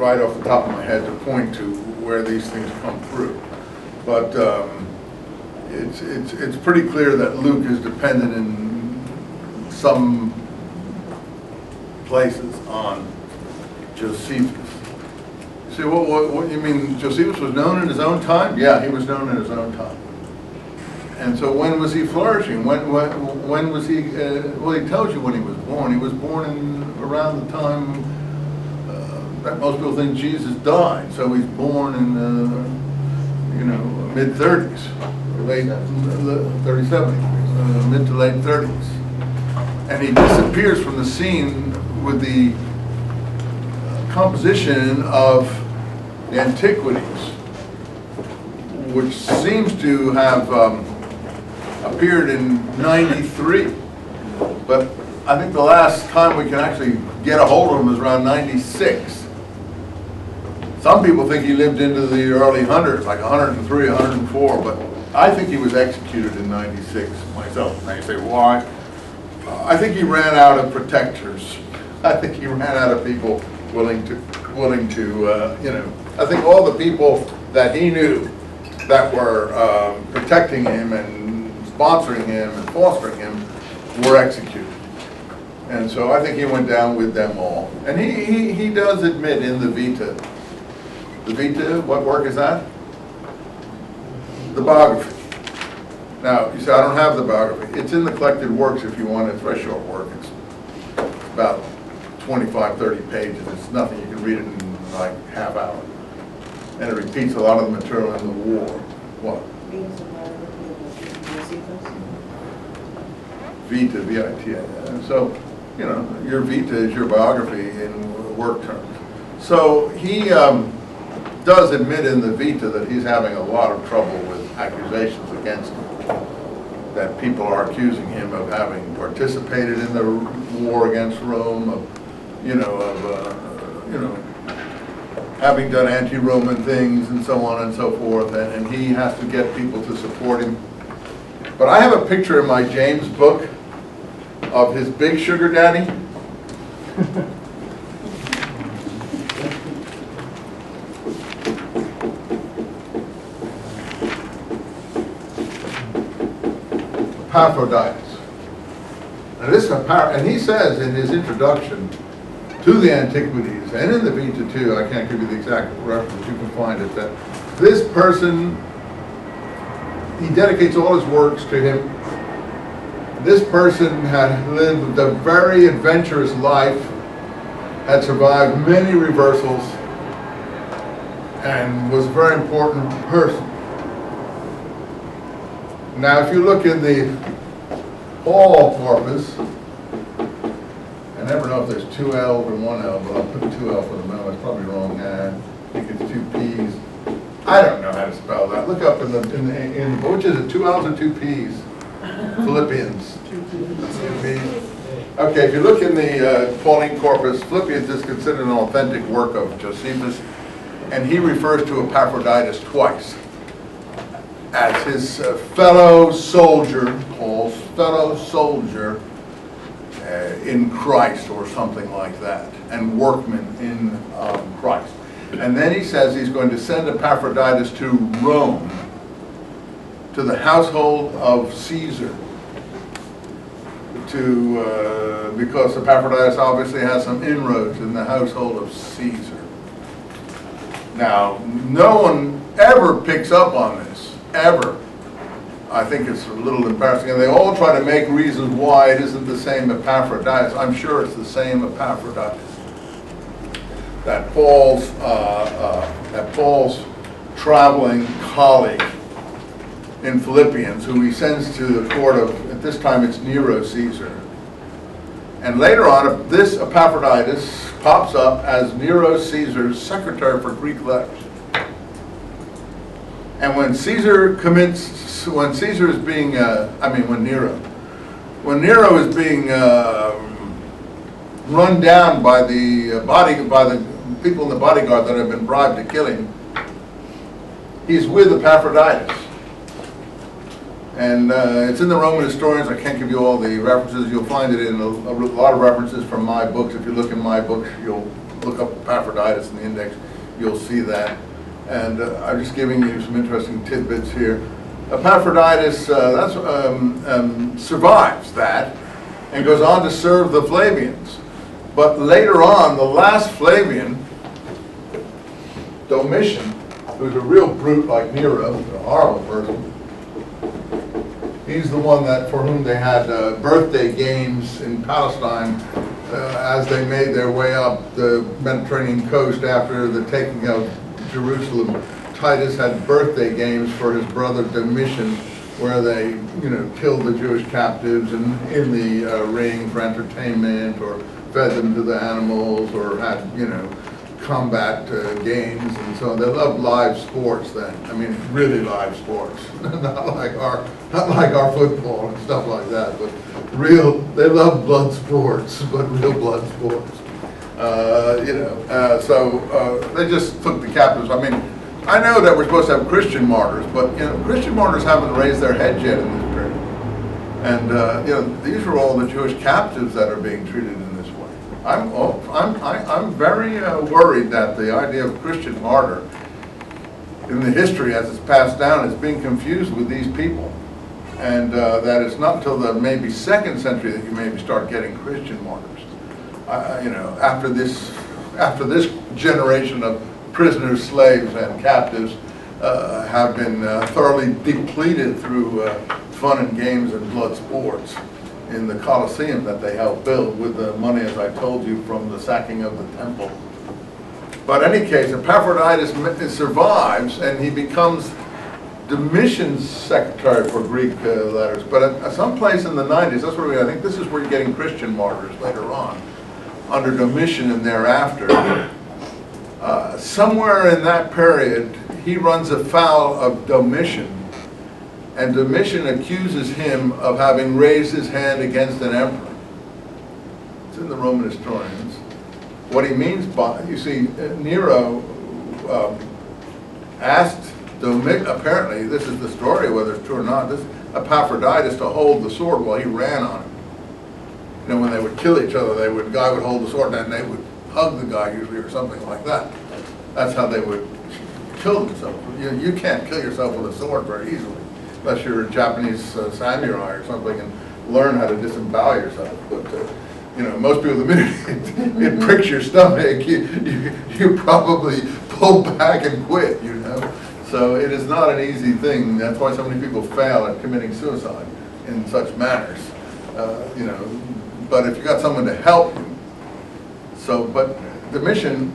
right off the top of my head to point to where these things come through. But it's pretty clear that Luke is dependent in some places on Josephus. See, what you mean? Josephus was known in his own time? Yeah, he was known in his own time. And so when was he flourishing? When was he? Well, he tells you when he was born. He was born in around the time that most people think Jesus died. So he's born in mid-30s, late 37, mid to late 30s, and he disappears from the scene with the composition of the Antiquities, which seems to have appeared in 93, but I think the last time we can actually get a hold of him is around 96. Some people think he lived into the early hundreds, like 103, 104, but I think he was executed in 96 myself. Now you say, why? I think he ran out of protectors. I think he ran out of people willing to, I think all the people that he knew that were protecting him and sponsoring him and fostering him were executed. And so I think he went down with them all. And he does admit in the Vita. The Vita, what work is that? The biography. Now, you say, I don't have the biography. It's in the collected works if you want it. It's very short work. It's about 25, 30 pages. It's nothing. You can read it in like half hour. And it repeats a lot of the material in the war. What? Vita, V-I-T-A. And so, your Vita is your biography in work terms. So he does admit in the Vita that he's having a lot of trouble with accusations against him. That people are accusing him of having participated in the war against Rome, of having done anti-Roman things and so on and so forth, and he has to get people to support him. But I have a picture in my James book of his big sugar daddy. Epaphroditus. And he says in his introduction to the Antiquities, and in the Vita too, I can't give you the exact reference, you can find it, that this person, he dedicates all his works to him. This person had lived a very adventurous life, had survived many reversals, and was a very important person. Now, if you look in the Hall corpus, I never know if there's two L's or one L, but I'll put two L for the moment. It's probably wrong. I think it's two P's. I don't know how to spell that. Look up in which is it? Two L's or two P's? Philippians. Two P's. Okay, if you look in the Pauline corpus, Philippians is considered an authentic work of Josephus, and he refers to Epaphroditus twice as his fellow soldier, Paul's fellow soldier in Christ or something like that, and workman in Christ. And then he says he's going to send Epaphroditus to Rome, to the household of Caesar, because Epaphroditus obviously has some inroads in the household of Caesar. Now, no one ever picks up on this. Ever. I think it's a little embarrassing, and they all try to make reasons why it isn't the same Epaphroditus. I'm sure it's the same Epaphroditus. That Paul's traveling colleague in Philippians, who he sends to the court of, at this time it's Nero Caesar. And later on, this Epaphroditus pops up as Nero Caesar's secretary for Greek letters. And when Nero is being run down by the people in the bodyguard that have been bribed to kill him, he's with Epaphroditus. And it's in the Roman historians. I can't give you all the references. You'll find it in a lot of references from my books. If you look in my books, you'll look up Epaphroditus. Epaphroditus in the index, you'll see that. And I'm just giving you some interesting tidbits here. Epaphroditus survives that and goes on to serve the Flavians. But later on, the last Flavian, Domitian, who's a real brute like Nero, a horrible person, he's the one for whom they had birthday games in Palestine as they made their way up the Mediterranean coast after the taking of Jerusalem. Titus had birthday games for his brother Domitian, where they, killed the Jewish captives in the ring for entertainment, or fed them to the animals, or had, combat games, and so on. They loved live sports then. I mean, really live sports, not like our football and stuff like that, but real. They loved blood sports, but real blood sports. So they just took the captives. I mean, I know that we're supposed to have Christian martyrs, but Christian martyrs haven't raised their heads yet in this period. And these are all the Jewish captives that are being treated in this way. I'm very worried that the idea of Christian martyr in the history as it's passed down is being confused with these people, and that it's not until the maybe 2nd century that you maybe start getting Christian martyrs. After this generation of prisoners, slaves, and captives have been thoroughly depleted through fun and games and blood sports in the Colosseum that they helped build with the money, as I told you, from the sacking of the temple. But in any case, Epaphroditus survives, and he becomes Domitian's secretary for Greek letters. But at some place in the 90s, that's where I think this is where you're getting Christian martyrs later on, under Domitian and thereafter. Somewhere in that period, he runs afoul of Domitian, and Domitian accuses him of having raised his hand against an emperor. It's in the Roman historians. What he means by, you see, Nero asked Domitian, apparently, this is the story, whether it's true or not, this Epaphroditus to hold the sword while he ran on him. When they would kill each other, the guy would hold the sword and they would hug the guy usually, or something like that. That's how they would kill themselves. You can't kill yourself with a sword very easily, unless you're a Japanese samurai or something and learn how to disembowel yourself. But most people, the minute it pricks your stomach, you probably pull back and quit. So it is not an easy thing. That's why so many people fail at committing suicide in such manners. But if you got someone to help you, but Domitian